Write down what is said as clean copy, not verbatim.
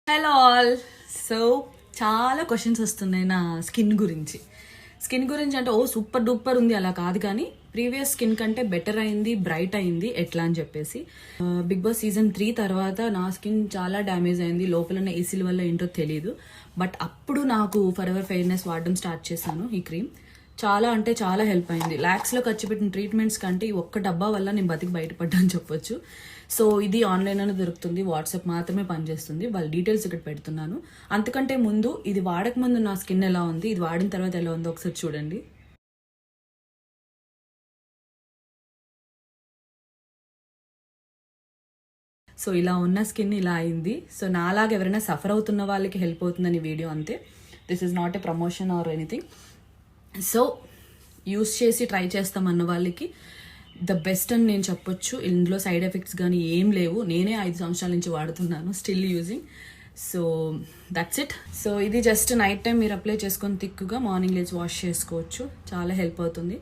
Hello all. So చాలా questions వస్తున్నాయి నా స్కిన్ గురించి అంటే సూపర్ డూపర్ ఉంది అలా కాదు, కానీ ప్రీవియస్ స్కిన్ కంటే బెటర్ అయింది, బ్రైట్ అయింది ఎట్లా అని చెప్పేసి. బిగ్ బాస్ సీజన్ 3 తర్వాత నా స్కిన్ చాలా డ్యామేజ్ అయింది, లోపల ఏసీల వల్ల ఏంటో తెలియదు. బట్ అప్పుడు నాకు ఫర్ ఎవర్ ఫెయిర్నెస్ వాడడం స్టార్ట్ చేశాను. ఈ క్రీమ్ చాలా అంటే చాలా హెల్ప్ అయింది. ల్యాక్స్లో ఖర్చు పెట్టిన ట్రీట్మెంట్స్ కంటే ఈ ఒక్క డబ్బా వల్ల నేను బతికి బయటపడ్డాను చెప్పొచ్చు. సో ఇది ఆన్లైన్లోనే దొరుకుతుంది, వాట్సాప్ మాత్రమే పనిచేస్తుంది. వాళ్ళ డీటెయిల్స్ ఇక్కడ పెడుతున్నాను. అంతకంటే ముందు ఇది వాడక ముందు నా స్కిన్ ఎలా ఉంది, ఇది వాడిన తర్వాత ఎలా ఉందో ఒకసారి చూడండి. సో ఇలా ఉన్న స్కిన్ ఇలా అయింది. సో నాలాగా ఎవరైనా సఫర్ అవుతున్న వాళ్ళకి హెల్ప్ అవుతుందని వీడియో అంతే. This is not a promotion or anything. So use చేసి ట్రై చేస్తామన్న వాళ్ళకి ద బెస్ట్ అని నేను చెప్పొచ్చు. ఇందులో సైడ్ ఎఫెక్ట్స్ కానీ ఏం లేవు. నేనే 5 సంవత్సరాల నుంచి వాడుతున్నాను, still using. So that's it. So ఇది జస్ట్ నైట్ టైం మీరు అప్లై చేసుకొని థిక్గా మార్నింగ్ లేచి వాష్ చేసుకోవచ్చు, చాలా హెల్ప్ అవుతుంది.